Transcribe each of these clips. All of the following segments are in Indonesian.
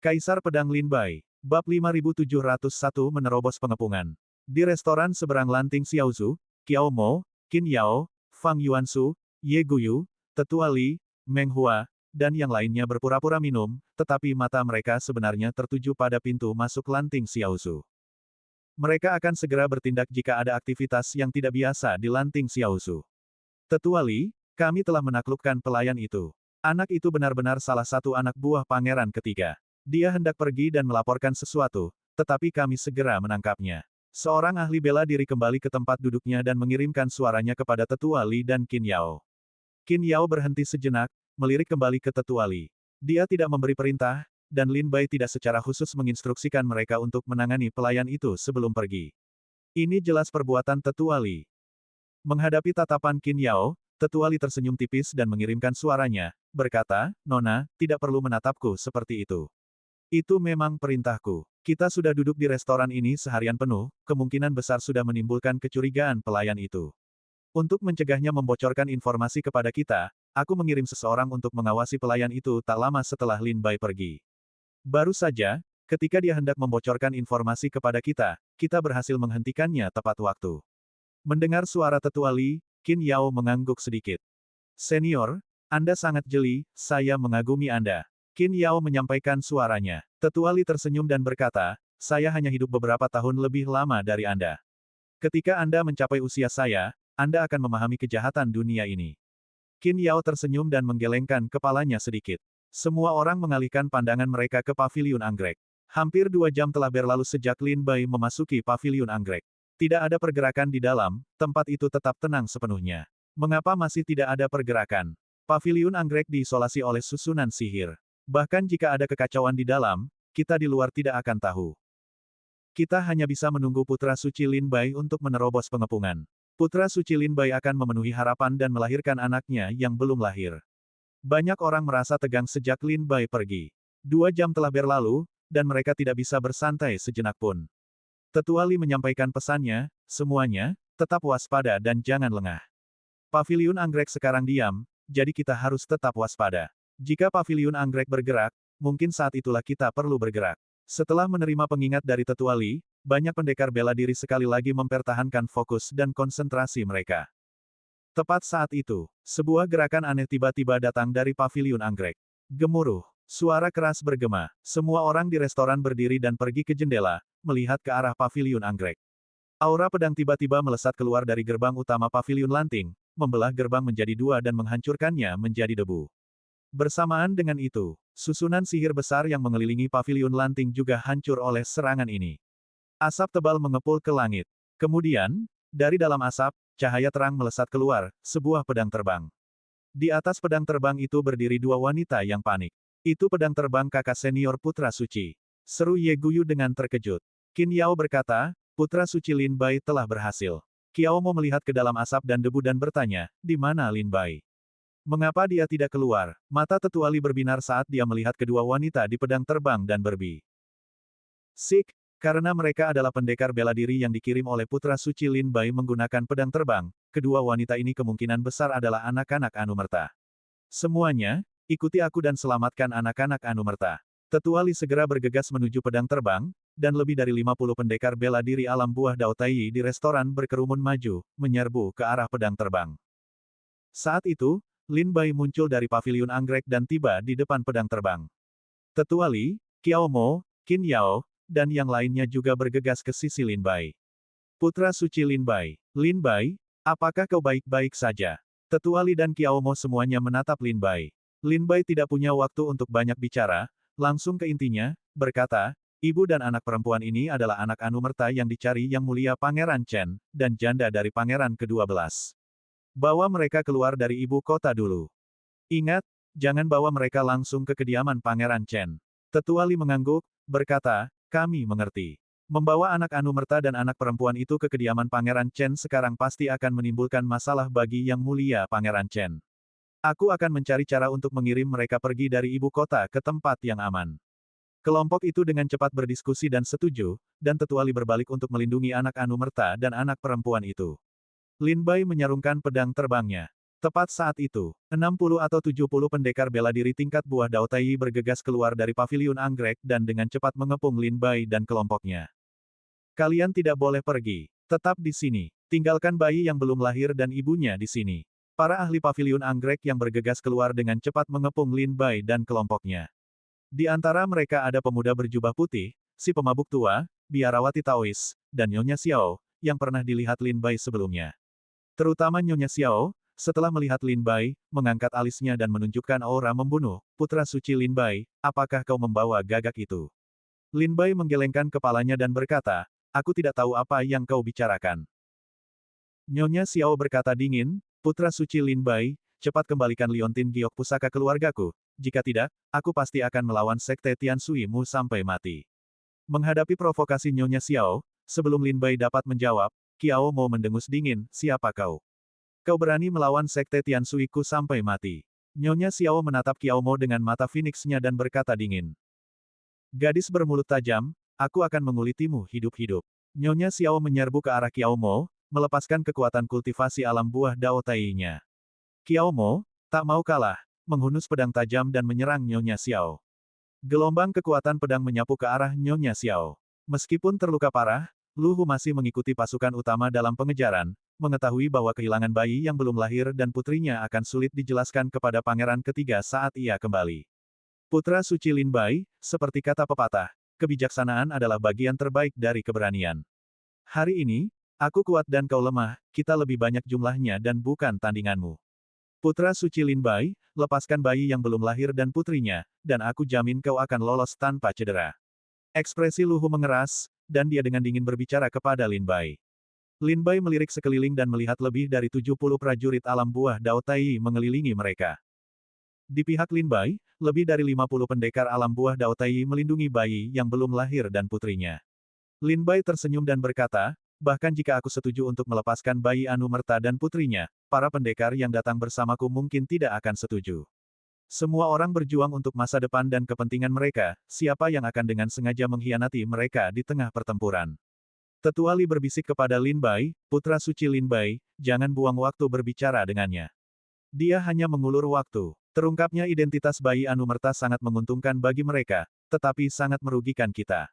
Kaisar Pedang Lin Bai. Bab 5701 menerobos pengepungan. Di restoran seberang lanting Xiaozu, Qiao Mo, Qin Yao, Fang Yuansu, Ye Guyu, Tetua Li, Meng Hua, dan yang lainnya berpura-pura minum, tetapi mata mereka sebenarnya tertuju pada pintu masuk lanting Xiaozu. Mereka akan segera bertindak jika ada aktivitas yang tidak biasa di lanting Xiaozu. Tetua Li, kami telah menaklukkan pelayan itu. Anak itu benar-benar salah satu anak buah pangeran ketiga. Dia hendak pergi dan melaporkan sesuatu, tetapi kami segera menangkapnya. Seorang ahli bela diri kembali ke tempat duduknya dan mengirimkan suaranya kepada Tetua Li dan Qin Yao. Qin Yao berhenti sejenak, melirik kembali ke Tetua Li. Dia tidak memberi perintah, dan Lin Bai tidak secara khusus menginstruksikan mereka untuk menangani pelayan itu sebelum pergi. Ini jelas perbuatan Tetua Li. Menghadapi tatapan Qin Yao, Tetua Li tersenyum tipis dan mengirimkan suaranya, berkata, "Nona, tidak perlu menatapku seperti itu. Itu memang perintahku. Kita sudah duduk di restoran ini seharian penuh, kemungkinan besar sudah menimbulkan kecurigaan pelayan itu. Untuk mencegahnya membocorkan informasi kepada kita, aku mengirim seseorang untuk mengawasi pelayan itu tak lama setelah Lin Bai pergi. Baru saja, ketika dia hendak membocorkan informasi kepada kita, kita berhasil menghentikannya tepat waktu." Mendengar suara Tetua Li, Qin Yao mengangguk sedikit. "Senior, Anda sangat jeli, saya mengagumi Anda." Qin Yao menyampaikan suaranya. Tetua Li tersenyum dan berkata, "Saya hanya hidup beberapa tahun lebih lama dari Anda. Ketika Anda mencapai usia saya, Anda akan memahami kejahatan dunia ini." Qin Yao tersenyum dan menggelengkan kepalanya sedikit. Semua orang mengalihkan pandangan mereka ke paviliun anggrek. Hampir 2 jam telah berlalu sejak Lin Bai memasuki paviliun anggrek. Tidak ada pergerakan di dalam, tempat itu tetap tenang sepenuhnya. Mengapa masih tidak ada pergerakan? Paviliun anggrek diisolasi oleh susunan sihir. Bahkan jika ada kekacauan di dalam, kita di luar tidak akan tahu. Kita hanya bisa menunggu Putra Suci Lin Bai untuk menerobos pengepungan. Putra Suci Lin Bai akan memenuhi harapan dan melahirkan anaknya yang belum lahir. Banyak orang merasa tegang sejak Lin Bai pergi. 2 jam telah berlalu, dan mereka tidak bisa bersantai sejenak pun. Tetua Li menyampaikan pesannya, "Semuanya, tetap waspada dan jangan lengah. Paviliun anggrek sekarang diam, jadi kita harus tetap waspada. Jika paviliun anggrek bergerak, mungkin saat itulah kita perlu bergerak." Setelah menerima pengingat dari Tetua Li, banyak pendekar bela diri sekali lagi mempertahankan fokus dan konsentrasi mereka. Tepat saat itu, sebuah gerakan aneh tiba-tiba datang dari paviliun anggrek. Gemuruh, suara keras bergema, semua orang di restoran berdiri dan pergi ke jendela, melihat ke arah paviliun anggrek. Aura pedang tiba-tiba melesat keluar dari gerbang utama paviliun lanting, membelah gerbang menjadi 2 dan menghancurkannya menjadi debu. Bersamaan dengan itu, susunan sihir besar yang mengelilingi paviliun lanting juga hancur oleh serangan ini. Asap tebal mengepul ke langit. Kemudian, dari dalam asap, cahaya terang melesat keluar, sebuah pedang terbang. Di atas pedang terbang itu berdiri 2 wanita yang panik. "Itu pedang terbang kakak senior Putra Suci," seru Ye Guyu dengan terkejut. Qin Yao berkata, "Putra Suci Lin Bai telah berhasil." Qiao Mo melihat ke dalam asap dan debu dan bertanya, "Di mana Lin Bai? Mengapa dia tidak keluar?" Mata Tetua Li berbinar saat dia melihat kedua wanita di pedang terbang dan berbisik. Karena mereka adalah pendekar bela diri yang dikirim oleh Putra Suci Lin Bai menggunakan pedang terbang, kedua wanita ini kemungkinan besar adalah anak-anak Anumerta. "Semuanya, ikuti aku dan selamatkan anak-anak Anumerta." Tetua Li segera bergegas menuju pedang terbang, dan lebih dari 50 pendekar bela diri alam buah Dao Tai di restoran berkerumun maju, menyerbu ke arah pedang terbang. Saat itu, Lin Bai muncul dari paviliun anggrek dan tiba di depan pedang terbang. Tetua Li, Qiao Mo, Qin Yao, dan yang lainnya juga bergegas ke sisi Lin Bai. "Putra Suci Lin Bai. Lin Bai, apakah kau baik-baik saja?" Tetua Li dan Qiao Mo semuanya menatap Lin Bai. Lin Bai tidak punya waktu untuk banyak bicara, langsung ke intinya, berkata, "Ibu dan anak perempuan ini adalah anak Anumerta yang dicari Yang Mulia Pangeran Chen, dan janda dari Pangeran ke-12. Bawa mereka keluar dari ibu kota dulu. Ingat, jangan bawa mereka langsung ke kediaman Pangeran Chen." Tetua Li mengangguk, berkata, "Kami mengerti. Membawa anak Anumerta dan anak perempuan itu ke kediaman Pangeran Chen sekarang pasti akan menimbulkan masalah bagi Yang Mulia Pangeran Chen. Aku akan mencari cara untuk mengirim mereka pergi dari ibu kota ke tempat yang aman." Kelompok itu dengan cepat berdiskusi dan setuju, dan Tetua Li berbalik untuk melindungi anak Anumerta dan anak perempuan itu. Lin Bai menyarungkan pedang terbangnya. Tepat saat itu, 60 atau 70 pendekar bela diri tingkat buah Dao Tai bergegas keluar dari paviliun anggrek dan dengan cepat mengepung Lin Bai dan kelompoknya. Kalian tidak boleh pergi. Tetap di sini. Tinggalkan bayi yang belum lahir dan ibunya di sini. Para ahli paviliun anggrek yang bergegas keluar dengan cepat mengepung Lin Bai dan kelompoknya. Di antara mereka ada pemuda berjubah putih, si pemabuk tua, biarawati Taois, dan Nyonya Xiao, yang pernah dilihat Lin Bai sebelumnya. Terutama Nyonya Xiao, setelah melihat Lin Bai, mengangkat alisnya dan menunjukkan aura membunuh, putra suci Lin Bai, apakah kau membawa gagak itu? Lin Bai menggelengkan kepalanya dan berkata, aku tidak tahu apa yang kau bicarakan. Nyonya Xiao berkata dingin, putra suci Lin Bai, cepat kembalikan liontin giok pusaka keluargaku, jika tidak, aku pasti akan melawan sekte Tianshui mu sampai mati. Menghadapi provokasi Nyonya Xiao, sebelum Lin Bai dapat menjawab, Kiao Mo mendengus dingin, siapa kau? Kau berani melawan sekte Tianshui ku sampai mati. Nyonya Xiao menatap Kiao Mo dengan mata phoenix-nya dan berkata dingin. Gadis bermulut tajam, aku akan mengulitimu hidup-hidup. Nyonya Xiao menyerbu ke arah Kiao Mo, melepaskan kekuatan kultivasi alam buah Dao Tai-nya. Kiao Mo, tak mau kalah, menghunus pedang tajam dan menyerang Nyonya Xiao. Gelombang kekuatan pedang menyapu ke arah Nyonya Xiao. Meskipun terluka parah, Lu Hu masih mengikuti pasukan utama dalam pengejaran, mengetahui bahwa kehilangan bayi yang belum lahir dan putrinya akan sulit dijelaskan kepada pangeran ketiga saat ia kembali. Putra suci Lin Bai, seperti kata pepatah, kebijaksanaan adalah bagian terbaik dari keberanian. Hari ini, aku kuat dan kau lemah, kita lebih banyak jumlahnya dan bukan tandinganmu. Putra suci Lin Bai, lepaskan bayi yang belum lahir dan putrinya, dan aku jamin kau akan lolos tanpa cedera. Ekspresi Lu Hu mengeras, dan dia dengan dingin berbicara kepada Lin Bai. Lin Bai melirik sekeliling dan melihat lebih dari 70 prajurit alam buah Dao Tai mengelilingi mereka. Di pihak Lin Bai, lebih dari 50 pendekar alam buah Dao Tai melindungi bayi yang belum lahir dan putrinya. Lin Bai tersenyum dan berkata, bahkan jika aku setuju untuk melepaskan bayi Anumerta dan putrinya, para pendekar yang datang bersamaku mungkin tidak akan setuju. Semua orang berjuang untuk masa depan dan kepentingan mereka, siapa yang akan dengan sengaja mengkhianati mereka di tengah pertempuran. Tetua Li berbisik kepada Lin Bai, putra suci Lin Bai, jangan buang waktu berbicara dengannya. Dia hanya mengulur waktu. Terungkapnya identitas bayi Anumerta sangat menguntungkan bagi mereka, tetapi sangat merugikan kita.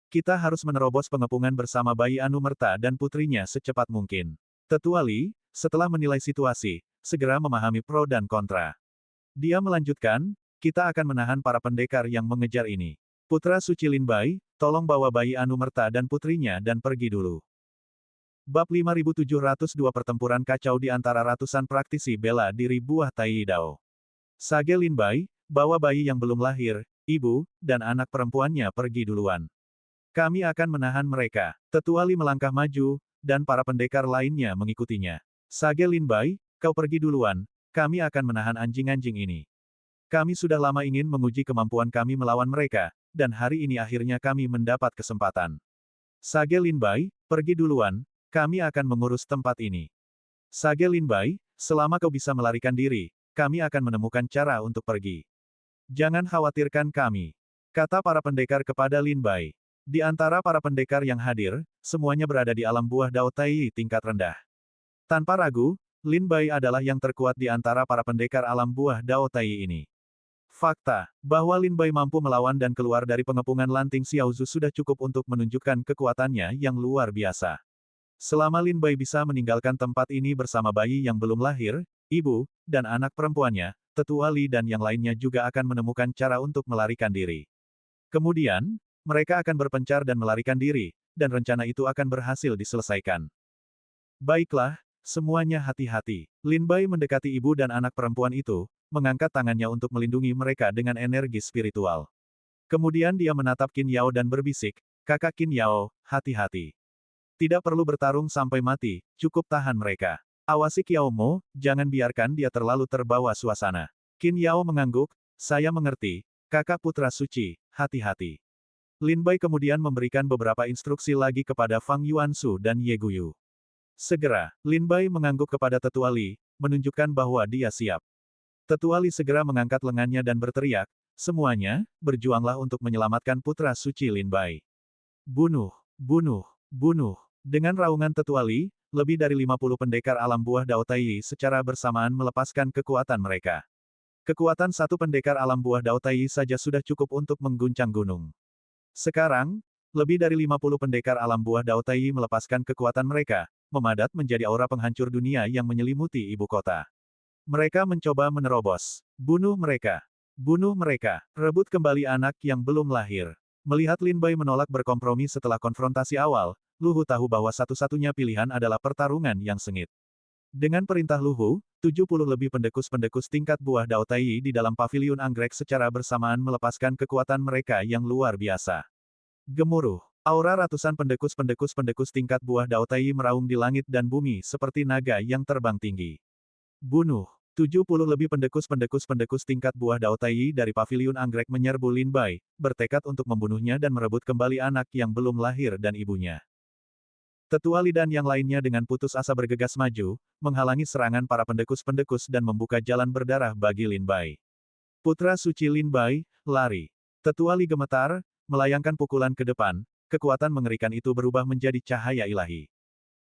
Kita harus menerobos pengepungan bersama bayi Anumerta dan putrinya secepat mungkin. Tetua Li, setelah menilai situasi, segera memahami pro dan kontra. Dia melanjutkan, kita akan menahan para pendekar yang mengejar ini. Putra suci Lin Bai, tolong bawa bayi Anumerta dan putrinya dan pergi dulu. Bab 5702 Pertempuran kacau di antara ratusan praktisi bela diri buah Tai Dao. Sage Lin Bai, bawa bayi yang belum lahir, ibu, dan anak perempuannya pergi duluan. Kami akan menahan mereka. Tetua Li melangkah maju, dan para pendekar lainnya mengikutinya. Sage Lin Bai, kau pergi duluan, kami akan menahan anjing-anjing ini. Kami sudah lama ingin menguji kemampuan kami melawan mereka, dan hari ini akhirnya kami mendapat kesempatan. Sage Lin Bai, pergi duluan, kami akan mengurus tempat ini. Sage Lin Bai, selama kau bisa melarikan diri, kami akan menemukan cara untuk pergi. Jangan khawatirkan kami, kata para pendekar kepada Lin Bai. Di antara para pendekar yang hadir, semuanya berada di alam buah Dao Tai tingkat rendah. Tanpa ragu, Lin Bai adalah yang terkuat di antara para pendekar alam buah Dao Tai ini. Fakta, bahwa Lin Bai mampu melawan dan keluar dari pengepungan Lanting Xiaozu sudah cukup untuk menunjukkan kekuatannya yang luar biasa. Selama Lin Bai bisa meninggalkan tempat ini bersama bayi yang belum lahir, ibu, dan anak perempuannya, Tetua Li dan yang lainnya juga akan menemukan cara untuk melarikan diri. Kemudian, mereka akan berpencar dan melarikan diri, dan rencana itu akan berhasil diselesaikan. Baiklah, semuanya hati-hati. Lin Bai mendekati ibu dan anak perempuan itu, mengangkat tangannya untuk melindungi mereka dengan energi spiritual. Kemudian dia menatap Qin Yao dan berbisik, kakak Qin Yao, hati-hati. Tidak perlu bertarung sampai mati, cukup tahan mereka. Awasi Kiao Mo, jangan biarkan dia terlalu terbawa suasana. Qin Yao mengangguk, saya mengerti, kakak putra suci, hati-hati. Lin Bai kemudian memberikan beberapa instruksi lagi kepada Fang Yuansu dan Ye Guyu. Segera, Lin Bai mengangguk kepada Tetua Li, menunjukkan bahwa dia siap. Tetua Li segera mengangkat lengannya dan berteriak, semuanya, berjuanglah untuk menyelamatkan putra suci Lin Bai. Bunuh, bunuh, bunuh. Dengan raungan Tetua Li, lebih dari 50 pendekar alam buah Dao Tai secara bersamaan melepaskan kekuatan mereka. Kekuatan satu pendekar alam buah Dao Tai saja sudah cukup untuk mengguncang gunung. Sekarang, lebih dari 50 pendekar alam buah Dao Tai melepaskan kekuatan mereka, memadat menjadi aura penghancur dunia yang menyelimuti ibu kota. Mereka mencoba menerobos. Bunuh mereka. Bunuh mereka. Rebut kembali anak yang belum lahir. Melihat Lin Bai menolak berkompromi setelah konfrontasi awal, Lu Hu tahu bahwa satu-satunya pilihan adalah pertarungan yang sengit. Dengan perintah Lu Hu, 70 lebih pendekus-pendekus tingkat buah Dao Tai di dalam paviliun anggrek secara bersamaan melepaskan kekuatan mereka yang luar biasa. Gemuruh. Aura ratusan pendekus-pendekus tingkat buah Dao Tai meraung di langit dan bumi seperti naga yang terbang tinggi. Bunuh. 70 lebih pendekus-pendekus tingkat buah Dao Tai dari paviliun anggrek menyerbu Lin Bai, bertekad untuk membunuhnya dan merebut kembali anak yang belum lahir dan ibunya. Tetua Li dan yang lainnya dengan putus asa bergegas maju, menghalangi serangan para pendekus-pendekus dan membuka jalan berdarah bagi Lin Bai. Putra suci Lin Bai, lari. Tetua Li gemetar, melayangkan pukulan ke depan, kekuatan mengerikan itu berubah menjadi cahaya ilahi.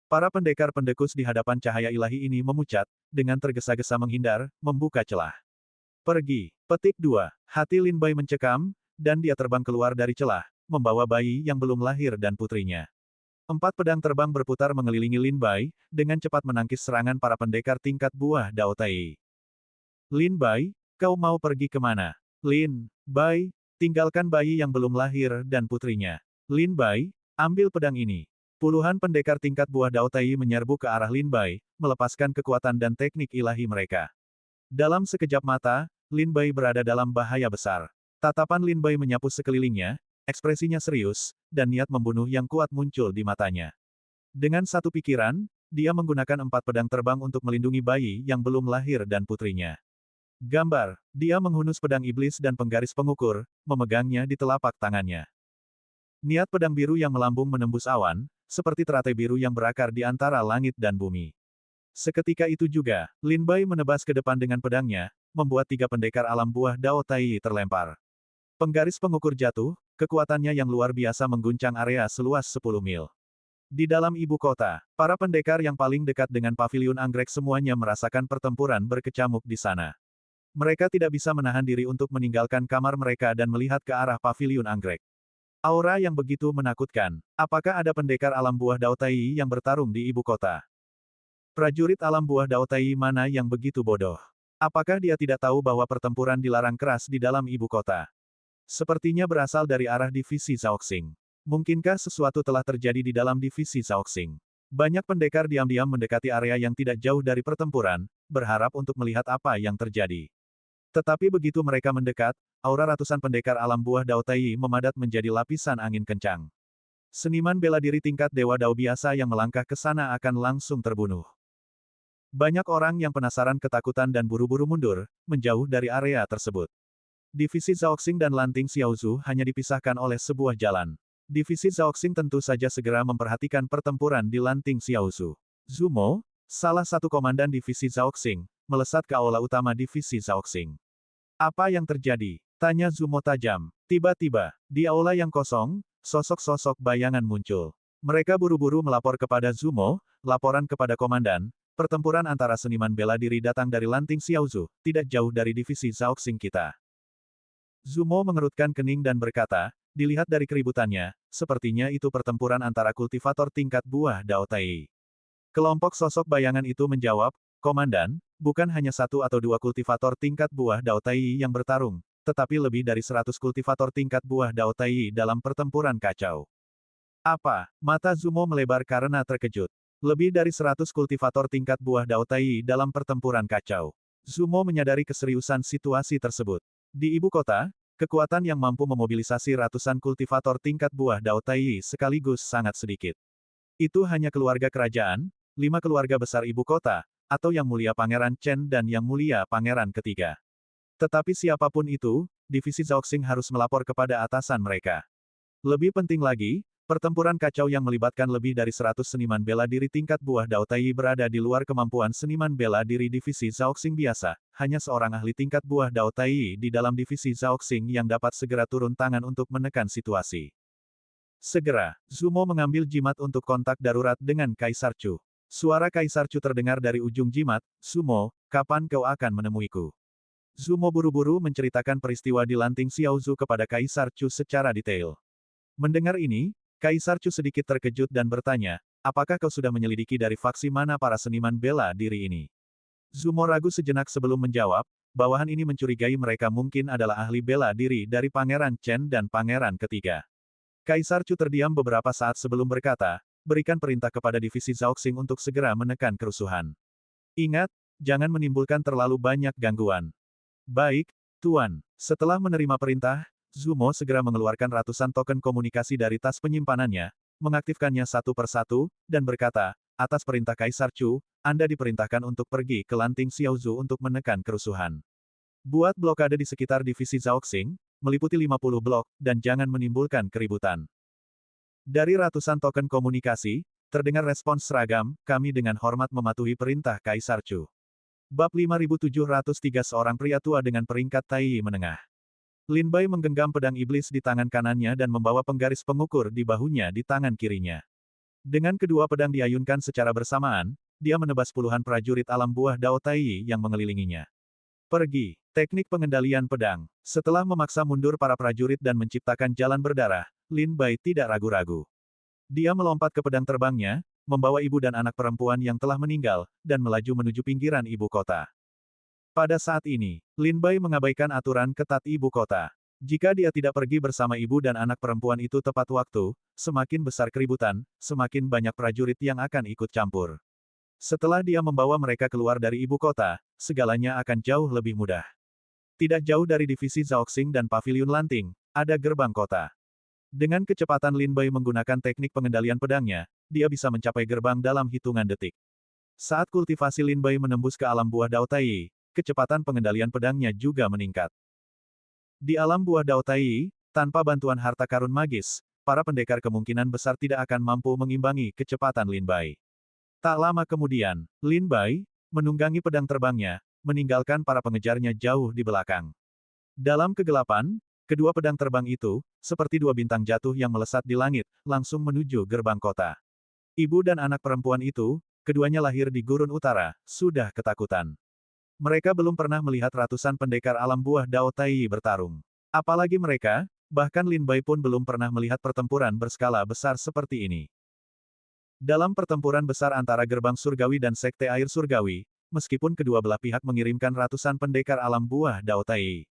Para pendekar pendekus di hadapan cahaya ilahi ini memucat, dengan tergesa-gesa menghindar, membuka celah. Pergi. Petik 2. Hati Lin Bai mencekam, dan dia terbang keluar dari celah, membawa bayi yang belum lahir dan putrinya. 4 pedang terbang berputar mengelilingi Lin Bai, dengan cepat menangkis serangan para pendekar tingkat buah Dao Tai. Lin Bai, kau mau pergi kemana? Lin Bai, tinggalkan bayi yang belum lahir dan putrinya. Lin Bai, ambil pedang ini. Puluhan pendekar tingkat buah Dao Tai menyerbu ke arah Lin Bai, melepaskan kekuatan dan teknik ilahi mereka. Dalam sekejap mata, Lin Bai berada dalam bahaya besar. Tatapan Lin Bai menyapu sekelilingnya, ekspresinya serius, dan niat membunuh yang kuat muncul di matanya. Dengan satu pikiran, dia menggunakan 4 pedang terbang untuk melindungi bayi yang belum lahir dan putrinya. Gambar, dia menghunus pedang iblis dan penggaris pengukur, memegangnya di telapak tangannya. Niat pedang biru yang melambung menembus awan, seperti teratai biru yang berakar di antara langit dan bumi. Seketika itu juga, Lin Bai menebas ke depan dengan pedangnya, membuat 3 pendekar alam buah Dao Tai terlempar. Penggaris pengukur jatuh, kekuatannya yang luar biasa mengguncang area seluas 10 mil. Di dalam ibu kota, para pendekar yang paling dekat dengan paviliun anggrek semuanya merasakan pertempuran berkecamuk di sana. Mereka tidak bisa menahan diri untuk meninggalkan kamar mereka dan melihat ke arah paviliun anggrek. Aura yang begitu menakutkan. Apakah ada pendekar alam buah Dao Tai yang bertarung di ibu kota? Prajurit alam buah Dao Tai mana yang begitu bodoh? Apakah dia tidak tahu bahwa pertempuran dilarang keras di dalam ibu kota? Sepertinya berasal dari arah divisi Zhaoxing. Mungkinkah sesuatu telah terjadi di dalam divisi Zhaoxing? Banyak pendekar diam-diam mendekati area yang tidak jauh dari pertempuran, berharap untuk melihat apa yang terjadi. Tetapi begitu mereka mendekat, aura ratusan pendekar alam buah Dao Tai memadat menjadi lapisan angin kencang. Seniman bela diri tingkat Dewa Dao biasa yang melangkah ke sana akan langsung terbunuh. Banyak orang yang penasaran ketakutan dan buru-buru mundur, menjauh dari area tersebut. Divisi Zhaoxing dan Lanting Xiaozu hanya dipisahkan oleh sebuah jalan. Divisi Zhaoxing tentu saja segera memperhatikan pertempuran di Lanting Xiaozu. Zumo, salah satu komandan divisi Zhaoxing, melesat ke aula utama divisi Zhaoxing. Apa yang terjadi? Tanya Zumo tajam. Tiba-tiba, di aula yang kosong, sosok-sosok bayangan muncul. Mereka buru-buru melapor kepada Zumo, laporan kepada komandan, pertempuran antara seniman bela diri datang dari Lanting Xiaozu, tidak jauh dari divisi Zhaoxing kita. Zumo mengerutkan kening dan berkata, dilihat dari keributannya, sepertinya itu pertempuran antara kultivator tingkat buah Dao Tai. Kelompok sosok bayangan itu menjawab, Komandan, bukan hanya 1 atau 2 kultivator tingkat buah Dao Tai yang bertarung, tetapi lebih dari 100 kultivator tingkat buah Dao Tai dalam pertempuran kacau. Apa? Mata Zumo melebar karena terkejut. Lebih dari 100 kultivator tingkat buah Dao Tai dalam pertempuran kacau. Zumo menyadari keseriusan situasi tersebut. Di ibu kota, kekuatan yang mampu memobilisasi ratusan kultivator tingkat buah Dao Tai sekaligus sangat sedikit. Itu hanya keluarga kerajaan, 5 keluarga besar ibu kota, atau Yang Mulia Pangeran Chen dan Yang Mulia Pangeran Ketiga. Tetapi siapapun itu, divisi Zhaoxing harus melapor kepada atasan mereka. Lebih penting lagi, pertempuran kacau yang melibatkan lebih dari 100 seniman bela diri tingkat buah Dao Tai berada di luar kemampuan seniman bela diri divisi Zhaoxing biasa, hanya seorang ahli tingkat buah Dao Tai di dalam divisi Zhaoxing yang dapat segera turun tangan untuk menekan situasi. Segera, Zumo mengambil jimat untuk kontak darurat dengan Kaisar Chu. Suara Kaisar Chu terdengar dari ujung jimat, Zumo, kapan kau akan menemuiku? Zumo buru-buru menceritakan peristiwa di lanting Xiaozu kepada Kaisar Chu secara detail. Mendengar ini, Kaisar Chu sedikit terkejut dan bertanya, apakah kau sudah menyelidiki dari faksi mana para seniman bela diri ini? Zumo ragu sejenak sebelum menjawab, bawahan ini mencurigai mereka mungkin adalah ahli bela diri dari Pangeran Chen dan Pangeran Ketiga. Kaisar Chu terdiam beberapa saat sebelum berkata, berikan perintah kepada divisi Zhaoxing untuk segera menekan kerusuhan. Ingat, jangan menimbulkan terlalu banyak gangguan. Baik, Tuan. Setelah menerima perintah, Zumo segera mengeluarkan ratusan token komunikasi dari tas penyimpanannya, mengaktifkannya satu persatu, dan berkata, atas perintah Kaisar Chu, Anda diperintahkan untuk pergi ke lanting Xiaozu untuk menekan kerusuhan. Buat blokade di sekitar divisi Zhaoxing, meliputi 50 blok, dan jangan menimbulkan keributan. Dari ratusan token komunikasi, terdengar respons seragam, kami dengan hormat mematuhi perintah Kaisar Chu. Bab 5703 seorang pria tua dengan peringkat Tai menengah. Lin Bai menggenggam pedang iblis di tangan kanannya dan membawa penggaris pengukur di bahunya di tangan kirinya. Dengan kedua pedang diayunkan secara bersamaan, dia menebas puluhan prajurit alam buah Dao Tai yang mengelilinginya. Pergi. Teknik pengendalian pedang. Setelah memaksa mundur para prajurit dan menciptakan jalan berdarah, Lin Bai tidak ragu-ragu. Dia melompat ke pedang terbangnya, membawa ibu dan anak perempuan yang telah meninggal, dan melaju menuju pinggiran ibu kota. Pada saat ini, Lin Bai mengabaikan aturan ketat ibu kota. Jika dia tidak pergi bersama ibu dan anak perempuan itu tepat waktu, semakin besar keributan, semakin banyak prajurit yang akan ikut campur. Setelah dia membawa mereka keluar dari ibu kota, segalanya akan jauh lebih mudah. Tidak jauh dari divisi Zhaoxing dan paviliun lanting, ada gerbang kota. Dengan kecepatan Lin Bai menggunakan teknik pengendalian pedangnya, dia bisa mencapai gerbang dalam hitungan detik. Saat kultivasi Lin Bai menembus ke alam buah Dao Tai, kecepatan pengendalian pedangnya juga meningkat. Di alam buah Dao Tai, tanpa bantuan harta karun magis, para pendekar kemungkinan besar tidak akan mampu mengimbangi kecepatan Lin Bai. Tak lama kemudian, Lin Bai menunggangi pedang terbangnya, meninggalkan para pengejarnya jauh di belakang. Dalam kegelapan, kedua pedang terbang itu, seperti dua bintang jatuh yang melesat di langit, langsung menuju gerbang kota. Ibu dan anak perempuan itu, keduanya lahir di gurun utara, sudah ketakutan. Mereka belum pernah melihat ratusan pendekar alam buah Dao Tai bertarung. Apalagi mereka, bahkan Lin Bai pun belum pernah melihat pertempuran berskala besar seperti ini. Dalam pertempuran besar antara gerbang surgawi dan sekte air surgawi, meskipun kedua belah pihak mengirimkan ratusan pendekar alam buah Dao Tai.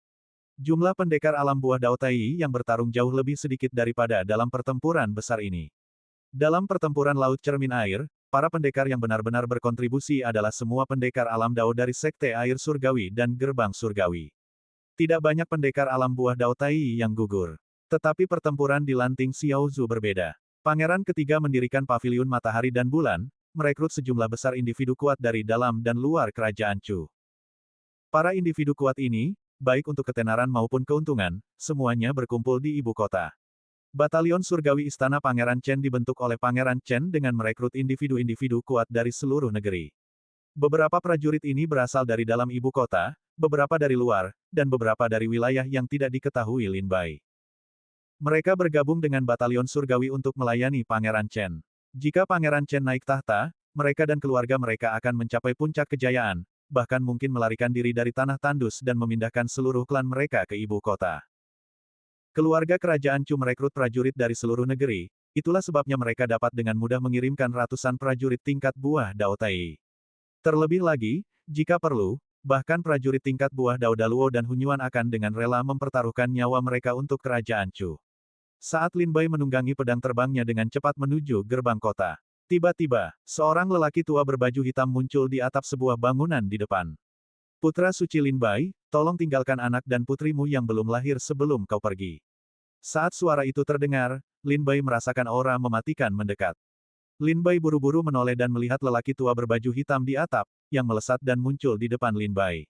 Jumlah pendekar alam buah Dao Tai yang bertarung jauh lebih sedikit daripada dalam pertempuran besar ini. Dalam pertempuran Laut Cermin Air, para pendekar yang benar-benar berkontribusi adalah semua pendekar alam Dao dari sekte air surgawi dan gerbang surgawi. Tidak banyak pendekar alam buah Dao Tai yang gugur. Tetapi pertempuran di lanting Xiaozu berbeda. Pangeran Ketiga mendirikan paviliun matahari dan bulan, merekrut sejumlah besar individu kuat dari dalam dan luar kerajaan Chu. Para individu kuat ini, baik untuk ketenaran maupun keuntungan, semuanya berkumpul di ibu kota. Batalion Surgawi Istana Pangeran Chen dibentuk oleh Pangeran Chen dengan merekrut individu-individu kuat dari seluruh negeri. Beberapa prajurit ini berasal dari dalam ibu kota, beberapa dari luar, dan beberapa dari wilayah yang tidak diketahui Lin Bai. Mereka bergabung dengan Batalion Surgawi untuk melayani Pangeran Chen. Jika Pangeran Chen naik tahta, mereka dan keluarga mereka akan mencapai puncak kejayaan, bahkan mungkin melarikan diri dari tanah tandus dan memindahkan seluruh klan mereka ke ibu kota. Keluarga kerajaan Chu merekrut prajurit dari seluruh negeri, itulah sebabnya mereka dapat dengan mudah mengirimkan ratusan prajurit tingkat buah Dao Tai. Terlebih lagi, jika perlu, bahkan prajurit tingkat buah Dao Daluo dan Hunyuan akan dengan rela mempertaruhkan nyawa mereka untuk kerajaan Chu. Saat Lin Bai menunggangi pedang terbangnya dengan cepat menuju gerbang kota. Tiba-tiba, seorang lelaki tua berbaju hitam muncul di atap sebuah bangunan di depan. Putra suci Lin Bai, tolong tinggalkan anak dan putrimu yang belum lahir sebelum kau pergi. Saat suara itu terdengar, Lin Bai merasakan aura mematikan mendekat. Lin Bai buru-buru menoleh dan melihat lelaki tua berbaju hitam di atap, yang melesat dan muncul di depan Lin Bai.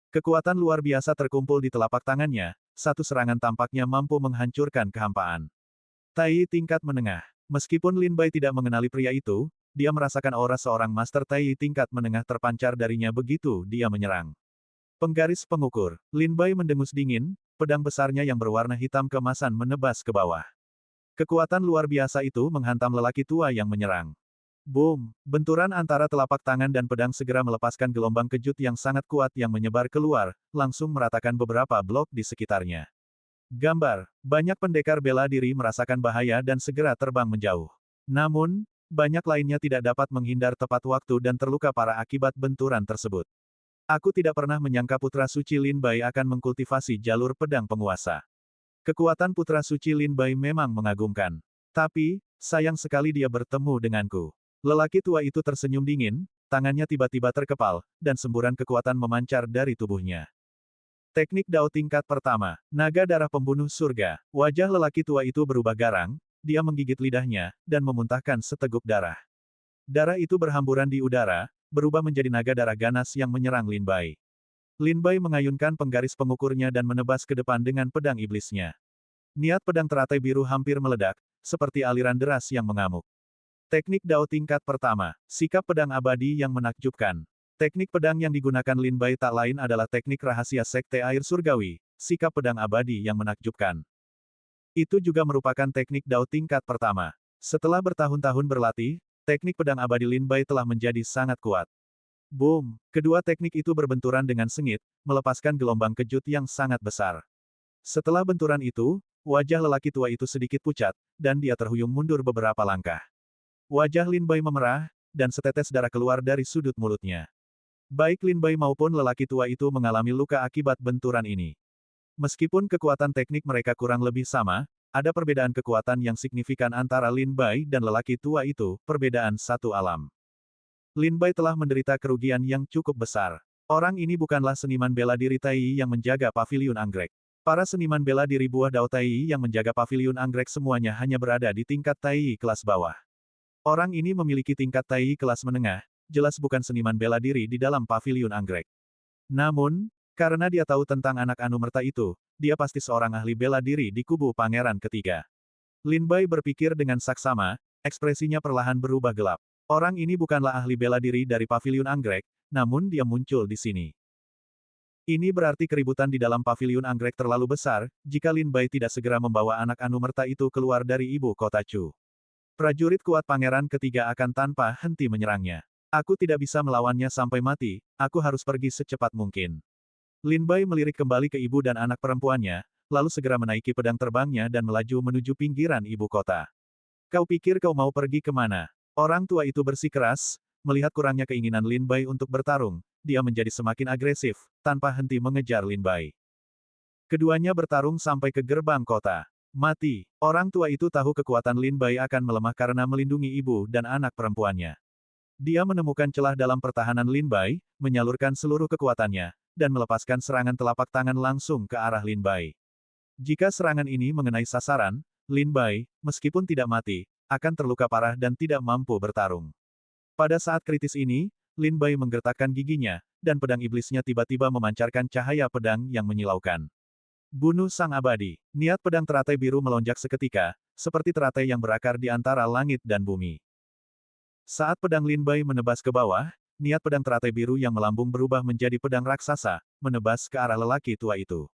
Kekuatan luar biasa terkumpul di telapak tangannya, satu serangan tampaknya mampu menghancurkan kehampaan. Tai tingkat menengah. Meskipun Lin Bai tidak mengenali pria itu, dia merasakan aura seorang master Tai tingkat menengah terpancar darinya begitu dia menyerang. Penggaris pengukur. Lin Bai mendengus dingin, pedang besarnya yang berwarna hitam keemasan menebas ke bawah. Kekuatan luar biasa itu menghantam lelaki tua yang menyerang. Boom! Benturan antara telapak tangan dan pedang segera melepaskan gelombang kejut yang sangat kuat yang menyebar keluar, langsung meratakan beberapa blok di sekitarnya. Gambar: banyak pendekar bela diri merasakan bahaya dan segera terbang menjauh. Namun, banyak lainnya tidak dapat menghindar tepat waktu dan terluka parah akibat benturan tersebut. Aku tidak pernah menyangka putra suci Lin Bai akan mengkultivasi jalur pedang penguasa. Kekuatan putra suci Lin Bai memang mengagumkan. Tapi, sayang sekali dia bertemu denganku. Lelaki tua itu tersenyum dingin, tangannya tiba-tiba terkepal, dan semburan kekuatan memancar dari tubuhnya. Teknik Dao tingkat pertama, naga darah pembunuh surga. Wajah lelaki tua itu berubah garang, dia menggigit lidahnya, dan memuntahkan seteguk darah. Darah itu berhamburan di udara, berubah menjadi naga darah ganas yang menyerang Lin Bai. Lin Bai mengayunkan penggaris pengukurnya dan menebas ke depan dengan pedang iblisnya. Niat pedang teratai biru hampir meledak, seperti aliran deras yang mengamuk. Teknik Dao tingkat pertama, sikap pedang abadi yang menakjubkan. Teknik pedang yang digunakan Lin Bai tak lain adalah teknik rahasia Sekte Air Surgawi, sikap pedang abadi yang menakjubkan. Itu juga merupakan teknik Dao tingkat pertama. Setelah bertahun-tahun berlatih, teknik pedang abadi Lin Bai telah menjadi sangat kuat. Boom! Kedua teknik itu berbenturan dengan sengit, melepaskan gelombang kejut yang sangat besar. Setelah benturan itu, wajah lelaki tua itu sedikit pucat, dan dia terhuyung mundur beberapa langkah. Wajah Lin Bai memerah, dan setetes darah keluar dari sudut mulutnya. Baik Lin Bai maupun lelaki tua itu mengalami luka akibat benturan ini. Meskipun kekuatan teknik mereka kurang lebih sama, ada perbedaan kekuatan yang signifikan antara Lin Bai dan lelaki tua itu, perbedaan satu alam. Lin Bai telah menderita kerugian yang cukup besar. Orang ini bukanlah seniman bela diri Tai yang menjaga paviliun anggrek. Para seniman bela diri buah Dao Tai yang menjaga paviliun anggrek semuanya hanya berada di tingkat Tai kelas bawah. Orang ini memiliki tingkat Tai kelas menengah, jelas bukan seniman bela diri di dalam paviliun anggrek. Namun, karena dia tahu tentang anak Anumerta itu, dia pasti seorang ahli bela diri di kubu pangeran ketiga. Lin Bai berpikir dengan saksama, ekspresinya perlahan berubah gelap. Orang ini bukanlah ahli bela diri dari paviliun anggrek, namun dia muncul di sini. Ini berarti keributan di dalam paviliun anggrek terlalu besar, jika Lin Bai tidak segera membawa anak Anumerta itu keluar dari ibu kota Chu. Prajurit kuat pangeran ketiga akan tanpa henti menyerangnya. Aku tidak bisa melawannya sampai mati, aku harus pergi secepat mungkin. Lin Bai melirik kembali ke ibu dan anak perempuannya, lalu segera menaiki pedang terbangnya dan melaju menuju pinggiran ibu kota. Kau pikir kau mau pergi kemana? Orang tua itu bersikeras, melihat kurangnya keinginan Lin Bai untuk bertarung, dia menjadi semakin agresif, tanpa henti mengejar Lin Bai. Keduanya bertarung sampai ke gerbang kota. Mati. Orang tua itu tahu kekuatan Lin Bai akan melemah karena melindungi ibu dan anak perempuannya. Dia menemukan celah dalam pertahanan Lin Bai, menyalurkan seluruh kekuatannya, dan melepaskan serangan telapak tangan langsung ke arah Lin Bai. Jika serangan ini mengenai sasaran, Lin Bai, meskipun tidak mati, akan terluka parah dan tidak mampu bertarung. Pada saat kritis ini, Lin Bai menggertakkan giginya, dan pedang iblisnya tiba-tiba memancarkan cahaya pedang yang menyilaukan. Bunuh sang abadi. Niat pedang teratai biru melonjak seketika, seperti teratai yang berakar di antara langit dan bumi. Saat pedang Lin Bai menebas ke bawah, niat pedang teratai biru yang melambung berubah menjadi pedang raksasa, menebas ke arah lelaki tua itu.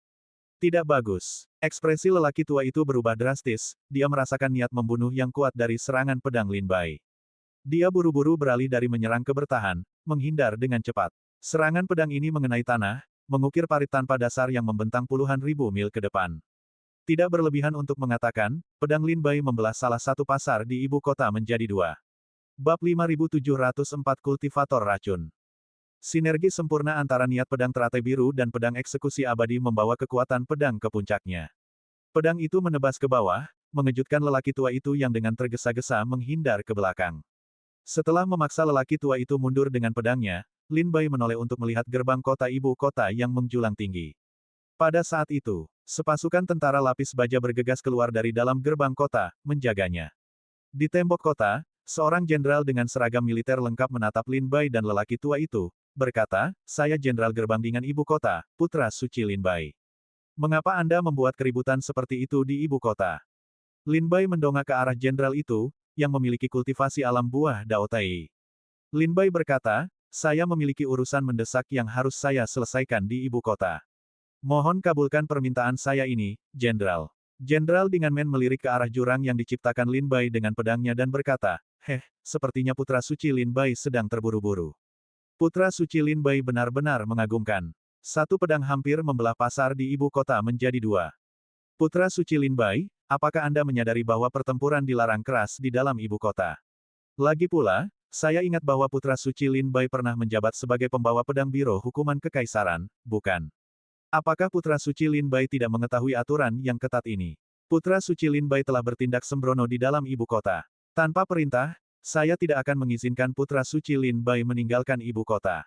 Tidak bagus. Ekspresi lelaki tua itu berubah drastis, dia merasakan niat membunuh yang kuat dari serangan pedang Lin Bai. Dia buru-buru beralih dari menyerang ke bertahan, menghindar dengan cepat. Serangan pedang ini mengenai tanah, mengukir parit tanpa dasar yang membentang puluhan ribu mil ke depan. Tidak berlebihan untuk mengatakan, pedang Lin Bai membelah salah satu pasar di ibu kota menjadi dua. Bab 5704 Kultivator Racun. Sinergi sempurna antara niat pedang teratai biru dan pedang eksekusi abadi membawa kekuatan pedang ke puncaknya. Pedang itu menebas ke bawah, mengejutkan lelaki tua itu yang dengan tergesa-gesa menghindar ke belakang. Setelah memaksa lelaki tua itu mundur dengan pedangnya, Lin Bai menoleh untuk melihat gerbang kota ibu kota yang menjulang tinggi. Pada saat itu, sepasukan tentara lapis baja bergegas keluar dari dalam gerbang kota, menjaganya. Di tembok kota, seorang jenderal dengan seragam militer lengkap menatap Lin Bai dan lelaki tua itu, berkata, "Saya Jenderal Gerbangdingan Ibu Kota, putra suci Lin Bai. Mengapa Anda membuat keributan seperti itu di ibu kota?" Lin Bai mendongak ke arah jenderal itu, yang memiliki kultivasi alam buah Dao Tai. Lin Bai berkata, "Saya memiliki urusan mendesak yang harus saya selesaikan di ibu kota. Mohon kabulkan permintaan saya ini, Jenderal." Jenderal Dinganmen melirik ke arah jurang yang diciptakan Lin Bai dengan pedangnya dan berkata, sepertinya putra suci Lin Bai sedang terburu-buru. Putra suci Lin Bai benar-benar mengagumkan. Satu pedang hampir membelah pasar di ibu kota menjadi dua. Putra suci Lin Bai, apakah Anda menyadari bahwa pertempuran dilarang keras di dalam ibu kota? Lagi pula, saya ingat bahwa putra suci Lin Bai pernah menjabat sebagai pembawa pedang biro hukuman kekaisaran, bukan? Apakah putra suci Lin Bai tidak mengetahui aturan yang ketat ini? Putra suci Lin Bai telah bertindak sembrono di dalam ibu kota. Tanpa perintah, saya tidak akan mengizinkan putra suci Lin Bai meninggalkan ibu kota.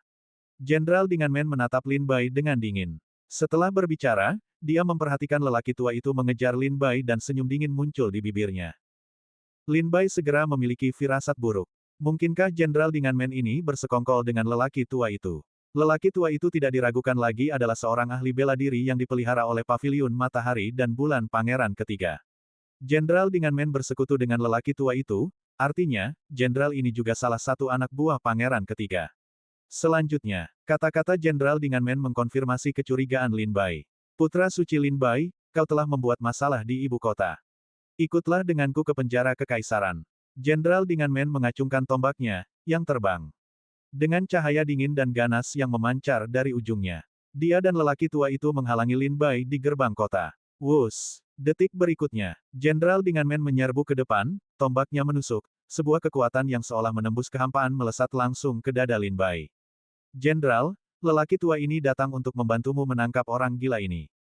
Jenderal Dinganmen menatap Lin Bai dengan dingin. Setelah berbicara, dia memperhatikan lelaki tua itu mengejar Lin Bai dan senyum dingin muncul di bibirnya. Lin Bai segera memiliki firasat buruk. Mungkinkah Jenderal Dinganmen ini bersekongkol dengan lelaki tua itu? Lelaki tua itu tidak diragukan lagi adalah seorang ahli bela diri yang dipelihara oleh Paviliun Matahari dan Bulan Pangeran Ketiga. Jenderal Dinganmen bersekutu dengan lelaki tua itu, artinya, jenderal ini juga salah satu anak buah Pangeran Ketiga. Selanjutnya, kata-kata Jenderal Dinganmen mengkonfirmasi kecurigaan Lin Bai. Putra suci Lin Bai, kau telah membuat masalah di ibu kota. Ikutlah denganku ke penjara kekaisaran. Jenderal Dinganmen mengacungkan tombaknya, yang terbang. Dengan cahaya dingin dan ganas yang memancar dari ujungnya. Dia dan lelaki tua itu menghalangi Lin Bai di gerbang kota. Wus! Detik berikutnya, Jenderal Dinganmen menyerbu ke depan, tombaknya menusuk, sebuah kekuatan yang seolah menembus kehampaan melesat langsung ke dada Lin Bai. Jenderal, lelaki tua ini datang untuk membantumu menangkap orang gila ini.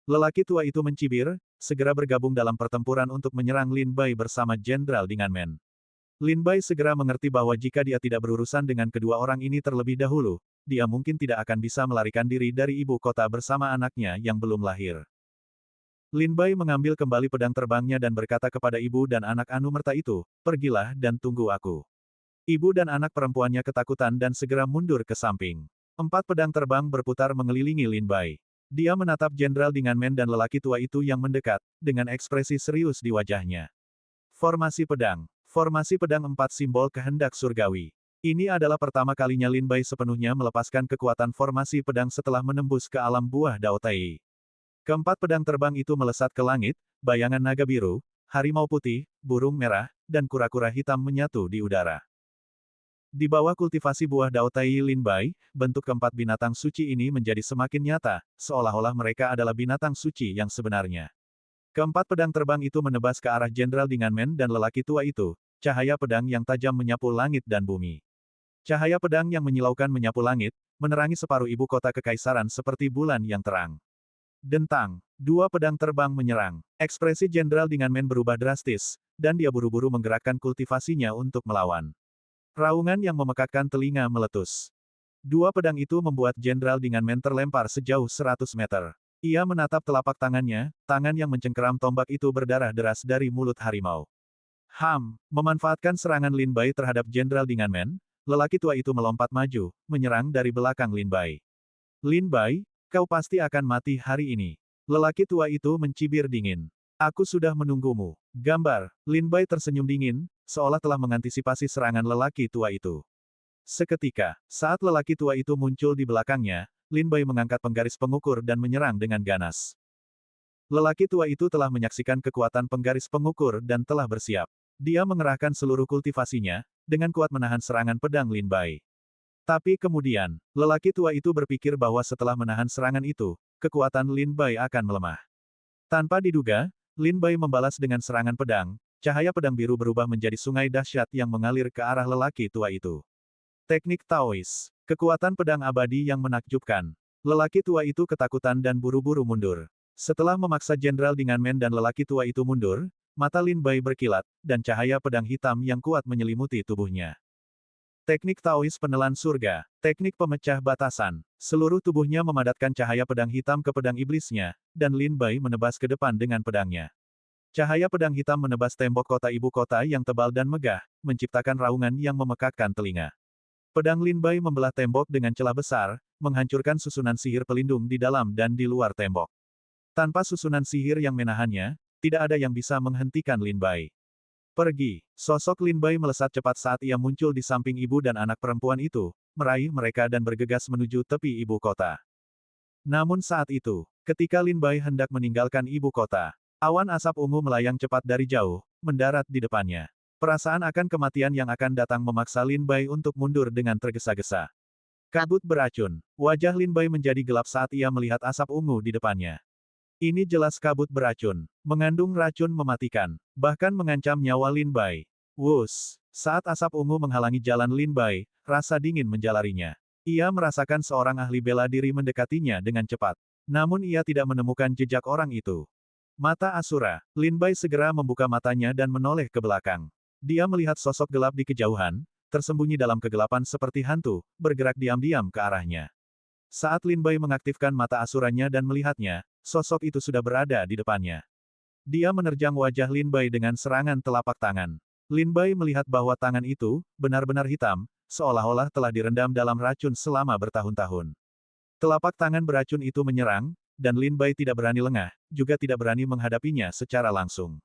Lelaki tua itu mencibir, segera bergabung dalam pertempuran untuk menyerang Lin Bai bersama Jenderal Dinganmen. Lin Bai segera mengerti bahwa jika dia tidak berurusan dengan kedua orang ini terlebih dahulu, dia mungkin tidak akan bisa melarikan diri dari ibu kota bersama anaknya yang belum lahir. Lin Bai mengambil kembali pedang terbangnya dan berkata kepada ibu dan anak Anumerta itu, pergilah dan tunggu aku. Ibu dan anak perempuannya ketakutan dan segera mundur ke samping. 4 pedang terbang berputar mengelilingi Lin Bai. Dia menatap Jenderal Dinganmen dan lelaki tua itu yang mendekat, dengan ekspresi serius di wajahnya. Formasi pedang. Formasi pedang 4 simbol kehendak surgawi. Ini adalah pertama kalinya Lin Bai sepenuhnya melepaskan kekuatan formasi pedang setelah menembus ke alam buah Dao Tai. Keempat pedang terbang itu melesat ke langit, bayangan naga biru, harimau putih, burung merah, dan kura-kura hitam menyatu di udara. Di bawah kultivasi buah Dao Tai Lin Bai, bentuk keempat binatang suci ini menjadi semakin nyata, seolah-olah mereka adalah binatang suci yang sebenarnya. Keempat pedang terbang itu menebas ke arah Jenderal Dinganmen dan lelaki tua itu, cahaya pedang yang tajam menyapu langit dan bumi. Cahaya pedang yang menyilaukan menyapu langit, menerangi separuh ibu kota kekaisaran seperti bulan yang terang. Dentang, 2 pedang terbang menyerang. Ekspresi Jenderal Dinganmen berubah drastis, dan dia buru-buru menggerakkan kultivasinya untuk melawan. Raungan yang memekakkan telinga meletus. 2 pedang itu membuat Jenderal Dinganmen terlempar sejauh 100 meter. Ia menatap telapak tangannya, tangan yang mencengkeram tombak itu berdarah deras dari mulut harimau. Memanfaatkan serangan Lin Bai terhadap Jenderal Dinganmen, lelaki tua itu melompat maju, menyerang dari belakang Lin Bai. Lin Bai, kau pasti akan mati hari ini. Lelaki tua itu mencibir dingin. Aku sudah menunggumu. Gambar, Lin Bai tersenyum dingin, seolah telah mengantisipasi serangan lelaki tua itu. Seketika, saat lelaki tua itu muncul di belakangnya, Lin Bai mengangkat penggaris pengukur dan menyerang dengan ganas. Lelaki tua itu telah menyaksikan kekuatan penggaris pengukur dan telah bersiap. Dia mengerahkan seluruh kultivasinya, dengan kuat menahan serangan pedang Lin Bai. Tapi kemudian, lelaki tua itu berpikir bahwa setelah menahan serangan itu, kekuatan Lin Bai akan melemah. Tanpa diduga, Lin Bai membalas dengan serangan pedang, cahaya pedang biru berubah menjadi sungai dahsyat yang mengalir ke arah lelaki tua itu. Teknik Taois. Kekuatan pedang abadi yang menakjubkan. Lelaki tua itu ketakutan dan buru-buru mundur. Setelah memaksa Jenderal Dinganmen dan lelaki tua itu mundur, mata Lin Bai berkilat, dan cahaya pedang hitam yang kuat menyelimuti tubuhnya. Teknik Taois penelan surga. Teknik pemecah batasan. Seluruh tubuhnya memadatkan cahaya pedang hitam ke pedang iblisnya, dan Lin Bai menebas ke depan dengan pedangnya. Cahaya pedang hitam menebas tembok kota ibu kota yang tebal dan megah, menciptakan raungan yang memekakkan telinga. Pedang Lin Bai membelah tembok dengan celah besar, menghancurkan susunan sihir pelindung di dalam dan di luar tembok. Tanpa susunan sihir yang menahannya, tidak ada yang bisa menghentikan Lin Bai. Pergi. Sosok Lin Bai melesat cepat saat ia muncul di samping ibu dan anak perempuan itu, meraih mereka dan bergegas menuju tepi ibu kota. Namun saat itu, ketika Lin Bai hendak meninggalkan ibu kota, Awan asap ungu melayang cepat dari jauh, mendarat di depannya. Perasaan akan kematian yang akan datang memaksa Lin Bai untuk mundur dengan tergesa-gesa. Kabut beracun. Wajah Lin Bai menjadi gelap saat ia melihat asap ungu di depannya. Ini jelas kabut beracun. Mengandung racun mematikan. Bahkan mengancam nyawa Lin Bai. Wus! Saat asap ungu menghalangi jalan Lin Bai, rasa dingin menjalarinya. Ia merasakan seorang ahli bela diri mendekatinya dengan cepat. Namun ia tidak menemukan jejak orang itu. Mata Asura. Lin Bai segera membuka matanya dan menoleh ke belakang. Dia melihat sosok gelap di kejauhan, tersembunyi dalam kegelapan seperti hantu, bergerak diam-diam ke arahnya. Saat Lin Bai mengaktifkan mata asuranya dan melihatnya, sosok itu sudah berada di depannya. Dia menerjang wajah Lin Bai dengan serangan telapak tangan. Lin Bai melihat bahwa tangan itu, benar-benar hitam, seolah-olah telah direndam dalam racun selama bertahun-tahun. Telapak tangan beracun itu menyerang, dan Lin Bai tidak berani lengah, juga tidak berani menghadapinya secara langsung.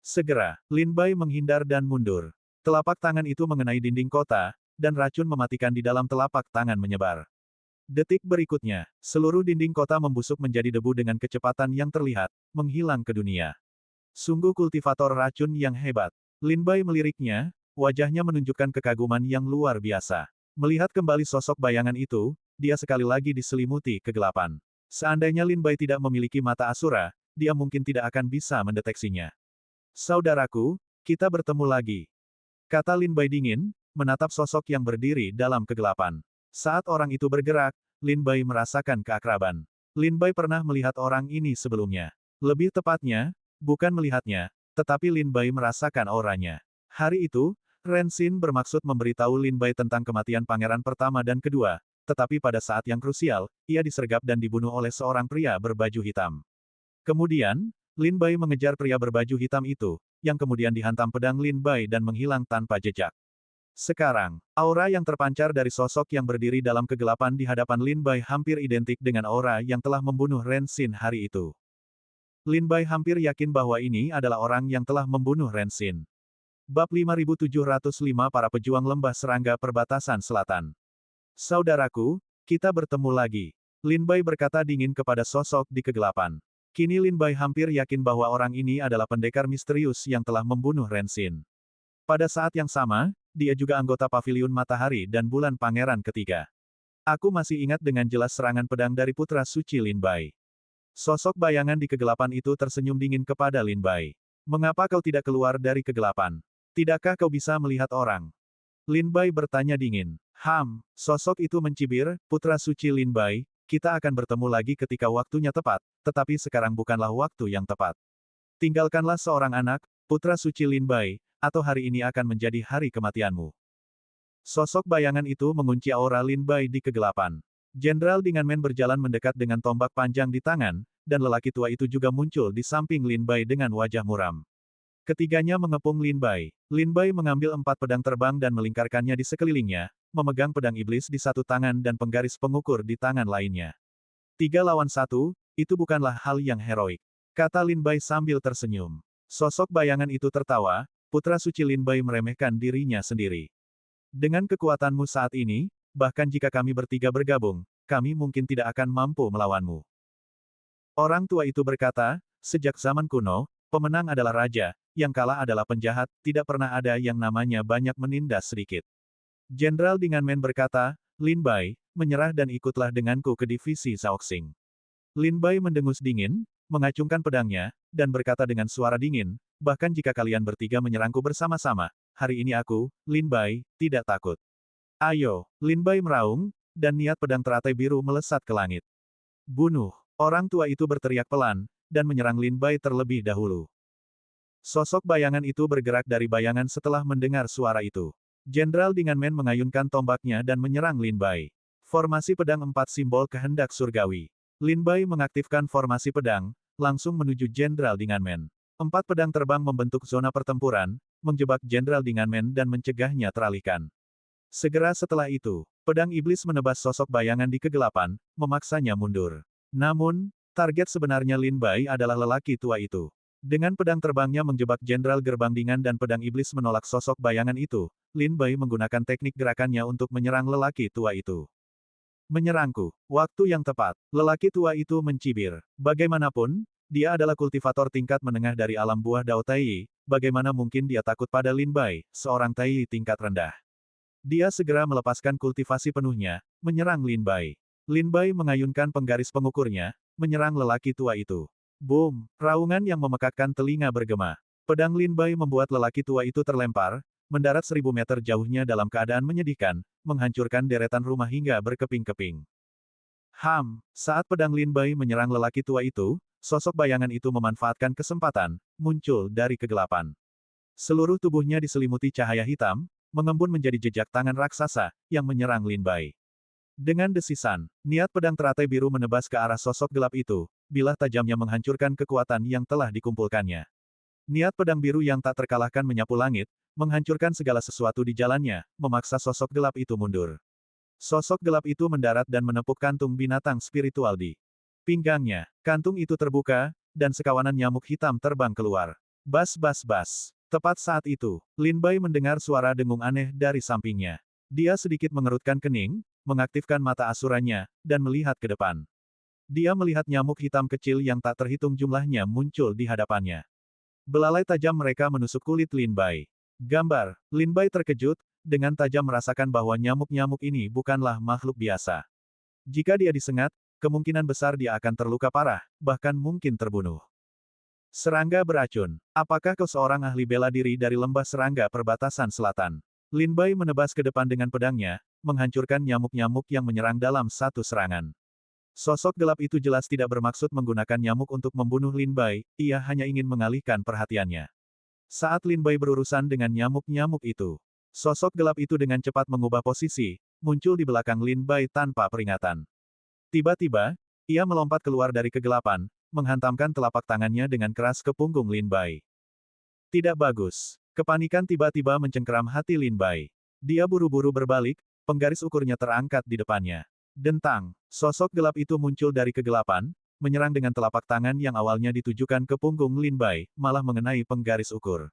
Segera, Lin Bai menghindar dan mundur. Telapak tangan itu mengenai dinding kota, dan racun mematikan di dalam telapak tangan menyebar. Detik berikutnya, seluruh dinding kota membusuk menjadi debu dengan kecepatan yang terlihat, menghilang ke dunia. Sungguh kultivator racun yang hebat. Lin Bai meliriknya, wajahnya menunjukkan kekaguman yang luar biasa. Melihat kembali sosok bayangan itu, dia sekali lagi diselimuti kegelapan. Seandainya Lin Bai tidak memiliki mata Asura, dia mungkin tidak akan bisa mendeteksinya. Saudaraku, kita bertemu lagi. Kata Lin Bai dingin, menatap sosok yang berdiri dalam kegelapan. Saat orang itu bergerak, Lin Bai merasakan keakraban. Lin Bai pernah melihat orang ini sebelumnya. Lebih tepatnya, bukan melihatnya, tetapi Lin Bai merasakan auranya. Hari itu, Ren Xin bermaksud memberitahu Lin Bai tentang kematian pangeran pertama dan kedua, tetapi pada saat yang krusial, ia disergap dan dibunuh oleh seorang pria berbaju hitam. Kemudian, Lin Bai mengejar pria berbaju hitam itu, yang kemudian dihantam pedang Lin Bai dan menghilang tanpa jejak. Sekarang, aura yang terpancar dari sosok yang berdiri dalam kegelapan di hadapan Lin Bai hampir identik dengan aura yang telah membunuh Ren Xin hari itu. Lin Bai hampir yakin bahwa ini adalah orang yang telah membunuh Ren Xin. Bab 5705 Para Pejuang Lembah Serangga Perbatasan Selatan. Saudaraku, kita bertemu lagi. Lin Bai berkata dingin kepada sosok di kegelapan. Kini Lin Bai hampir yakin bahwa orang ini adalah pendekar misterius yang telah membunuh Ren Xin. Pada saat yang sama, dia juga anggota Paviliun Matahari dan Bulan Pangeran ketiga. Aku masih ingat dengan jelas serangan pedang dari putra suci Lin Bai. Sosok bayangan di kegelapan itu tersenyum dingin kepada Lin Bai. Mengapa kau tidak keluar dari kegelapan? Tidakkah kau bisa melihat orang? Lin Bai bertanya dingin. Sosok itu mencibir, putra suci Lin Bai, kita akan bertemu lagi ketika waktunya tepat, tetapi sekarang bukanlah waktu yang tepat. Tinggalkanlah seorang anak, putra suci Lin Bai, atau hari ini akan menjadi hari kematianmu. Sosok bayangan itu mengunci aura Lin Bai di kegelapan. Jenderal Dinganmen berjalan mendekat dengan tombak panjang di tangan, dan lelaki tua itu juga muncul di samping Lin Bai dengan wajah muram. Ketiganya mengepung Lin Bai. Lin Bai mengambil 4 pedang terbang dan melingkarkannya di sekelilingnya, memegang pedang iblis di satu tangan dan penggaris pengukur di tangan lainnya. 3 lawan 1, itu bukanlah hal yang heroik. Kata Lin Bai sambil tersenyum. Sosok bayangan itu tertawa, putra suci Lin Bai meremehkan dirinya sendiri. Dengan kekuatanmu saat ini, bahkan jika kami bertiga bergabung, kami mungkin tidak akan mampu melawanmu. Orang tua itu berkata, sejak zaman kuno, pemenang adalah raja, yang kalah adalah penjahat, tidak pernah ada yang namanya banyak menindas sedikit. Jenderal Dinganmen berkata, Lin Bai, menyerah dan ikutlah denganku ke divisi Shaoxing. Lin Bai mendengus dingin, mengacungkan pedangnya, dan berkata dengan suara dingin, bahkan jika kalian bertiga menyerangku bersama-sama, hari ini aku, Lin Bai, tidak takut. Ayo, Lin Bai meraung, dan niat pedang teratai biru melesat ke langit. Bunuh! Orang tua itu berteriak pelan, dan menyerang Lin Bai terlebih dahulu. Sosok bayangan itu bergerak dari bayangan setelah mendengar suara itu. Jenderal Dinganmen mengayunkan tombaknya dan menyerang Lin Bai. Formasi pedang 4 simbol kehendak surgawi. Lin Bai mengaktifkan formasi pedang, langsung menuju Jenderal Dinganmen. 4 pedang terbang membentuk zona pertempuran, menjebak Jenderal Dinganmen dan mencegahnya teralihkan. Segera setelah itu, pedang iblis menebas sosok bayangan di kegelapan, memaksanya mundur. Namun, target sebenarnya Lin Bai adalah lelaki tua itu. Dengan pedang terbangnya menjebak Jenderal Gerbang Dingan dan pedang iblis menolak sosok bayangan itu, Lin Bai menggunakan teknik gerakannya untuk menyerang lelaki tua itu. Menyerangku. Waktu yang tepat. Lelaki tua itu mencibir. Bagaimanapun, Dia adalah kultivator tingkat menengah dari alam buah Dao Tai, bagaimana mungkin dia takut pada Lin Bai, seorang Tai tingkat rendah. Dia segera melepaskan kultivasi penuhnya, menyerang Lin Bai. Lin Bai mengayunkan penggaris pengukurnya, menyerang lelaki tua itu. Boom! Raungan yang memekakkan telinga bergema. Pedang Lin Bai membuat lelaki tua itu terlempar, mendarat 1000 meter jauhnya dalam keadaan menyedihkan, menghancurkan deretan rumah hingga berkeping-keping. Saat pedang Lin Bai menyerang lelaki tua itu, sosok bayangan itu memanfaatkan kesempatan, muncul dari kegelapan. Seluruh tubuhnya diselimuti cahaya hitam, mengembun menjadi jejak tangan raksasa, yang menyerang Lin Bai. Dengan desisan, niat pedang teratai biru menebas ke arah sosok gelap itu, bilah tajamnya menghancurkan kekuatan yang telah dikumpulkannya. Niat pedang biru yang tak terkalahkan menyapu langit, menghancurkan segala sesuatu di jalannya, memaksa sosok gelap itu mundur. Sosok gelap itu mendarat dan menepuk kantung binatang spiritual di pinggangnya. Kantung itu terbuka, dan sekawanan nyamuk hitam terbang keluar. Bas bas bas. Tepat saat itu, Lin Bai mendengar suara dengung aneh dari sampingnya. Dia sedikit mengerutkan kening, mengaktifkan mata asuranya, dan melihat ke depan. Dia melihat nyamuk hitam kecil yang tak terhitung jumlahnya muncul di hadapannya. Belalai tajam mereka menusuk kulit Lin Bai. Gambar, Lin Bai terkejut, dengan tajam merasakan bahwa nyamuk-nyamuk ini bukanlah makhluk biasa. Jika dia disengat, kemungkinan besar dia akan terluka parah, bahkan mungkin terbunuh. Serangga beracun. Apakah kau seorang ahli bela diri dari lembah serangga perbatasan selatan? Lin Bai menebas ke depan dengan pedangnya, menghancurkan nyamuk-nyamuk yang menyerang dalam satu serangan. Sosok gelap itu jelas tidak bermaksud menggunakan nyamuk untuk membunuh Lin Bai, ia hanya ingin mengalihkan perhatiannya. Saat Lin Bai berurusan dengan nyamuk-nyamuk itu, sosok gelap itu dengan cepat mengubah posisi, muncul di belakang Lin Bai tanpa peringatan. Tiba-tiba, ia melompat keluar dari kegelapan, menghantamkan telapak tangannya dengan keras ke punggung Lin Bai. Tidak bagus. Kepanikan tiba-tiba mencengkeram hati Lin Bai. Dia buru-buru berbalik, penggaris ukurnya terangkat di depannya. Dentang, sosok gelap itu muncul dari kegelapan, menyerang dengan telapak tangan yang awalnya ditujukan ke punggung Lin Bai, malah mengenai penggaris ukur.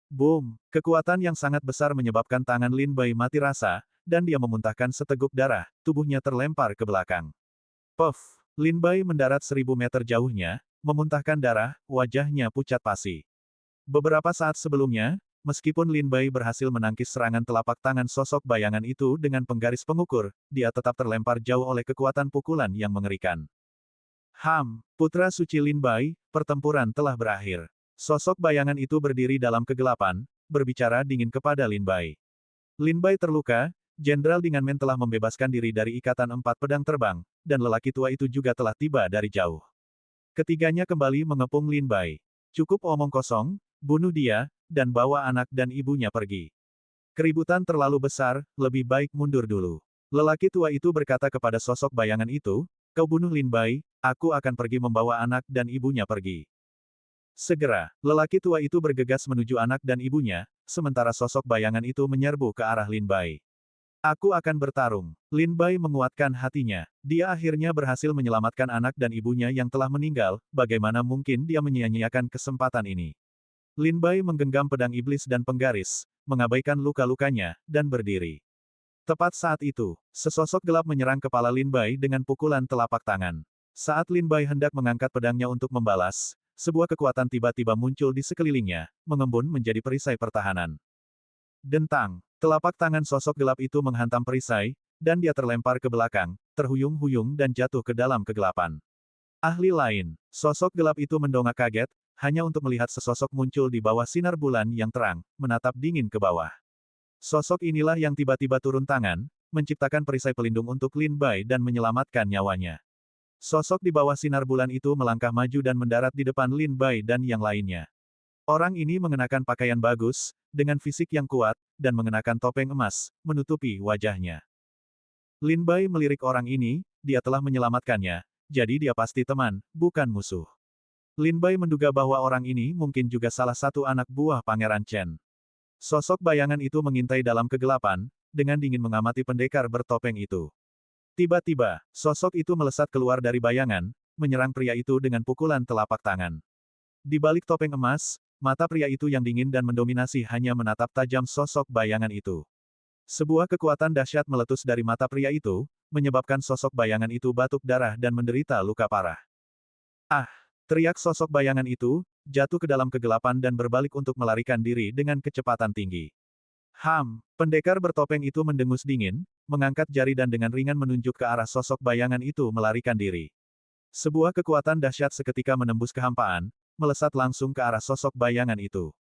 Boom! Kekuatan yang sangat besar menyebabkan tangan Lin Bai mati rasa, dan dia memuntahkan seteguk darah, tubuhnya terlempar ke belakang. Puff! Lin Bai mendarat 1000 meter jauhnya, memuntahkan darah, wajahnya pucat pasi. Beberapa saat sebelumnya, meskipun Lin Bai berhasil menangkis serangan telapak tangan sosok bayangan itu dengan penggaris pengukur, dia tetap terlempar jauh oleh kekuatan pukulan yang mengerikan. Putra suci Lin Bai, pertempuran telah berakhir. Sosok bayangan itu berdiri dalam kegelapan, berbicara dingin kepada Lin Bai. Lin Bai terluka, Jenderal Dinganmen telah membebaskan diri dari ikatan 4 pedang terbang, dan lelaki tua itu juga telah tiba dari jauh. Ketiganya kembali mengepung Lin Bai. Cukup omong kosong, bunuh dia, dan bawa anak dan ibunya pergi. Keributan terlalu besar, lebih baik mundur dulu. Lelaki tua itu berkata kepada sosok bayangan itu, kau bunuh Lin Bai, aku akan pergi membawa anak dan ibunya pergi. Segera, lelaki tua itu bergegas menuju anak dan ibunya, sementara sosok bayangan itu menyerbu ke arah Lin Bai. Aku akan bertarung. Lin Bai menguatkan hatinya. Dia akhirnya berhasil menyelamatkan anak dan ibunya yang telah meninggal, bagaimana mungkin dia menyia-nyiakan kesempatan ini. Lin Bai menggenggam pedang iblis dan penggaris, mengabaikan luka-lukanya, dan berdiri. Tepat saat itu, sesosok gelap menyerang kepala Lin Bai dengan pukulan telapak tangan. Saat Lin Bai hendak mengangkat pedangnya untuk membalas, sebuah kekuatan tiba-tiba muncul di sekelilingnya, mengembun menjadi perisai pertahanan. Dentang, telapak tangan sosok gelap itu menghantam perisai, dan dia terlempar ke belakang, terhuyung-huyung dan jatuh ke dalam kegelapan. Ahli lain, sosok gelap itu mendongak kaget, hanya untuk melihat sesosok muncul di bawah sinar bulan yang terang, menatap dingin ke bawah. Sosok inilah yang tiba-tiba turun tangan, menciptakan perisai pelindung untuk Lin Bai dan menyelamatkan nyawanya. Sosok di bawah sinar bulan itu melangkah maju dan mendarat di depan Lin Bai dan yang lainnya. Orang ini mengenakan pakaian bagus, dengan fisik yang kuat, dan mengenakan topeng emas, menutupi wajahnya. Lin Bai melirik orang ini, dia telah menyelamatkannya, jadi dia pasti teman, bukan musuh. Lin Bai menduga bahwa orang ini mungkin juga salah satu anak buah Pangeran Chen. Sosok bayangan itu mengintai dalam kegelapan, dengan dingin mengamati pendekar bertopeng itu. Tiba-tiba, sosok itu melesat keluar dari bayangan, menyerang pria itu dengan pukulan telapak tangan. Di balik topeng emas, mata pria itu yang dingin dan mendominasi hanya menatap tajam sosok bayangan itu. Sebuah kekuatan dahsyat meletus dari mata pria itu, menyebabkan sosok bayangan itu batuk darah dan menderita luka parah. Teriak sosok bayangan itu, jatuh ke dalam kegelapan dan berbalik untuk melarikan diri dengan kecepatan tinggi. Pendekar bertopeng itu mendengus dingin, mengangkat jari dan dengan ringan menunjuk ke arah sosok bayangan itu melarikan diri. Sebuah kekuatan dahsyat seketika menembus kehampaan, melesat langsung ke arah sosok bayangan itu.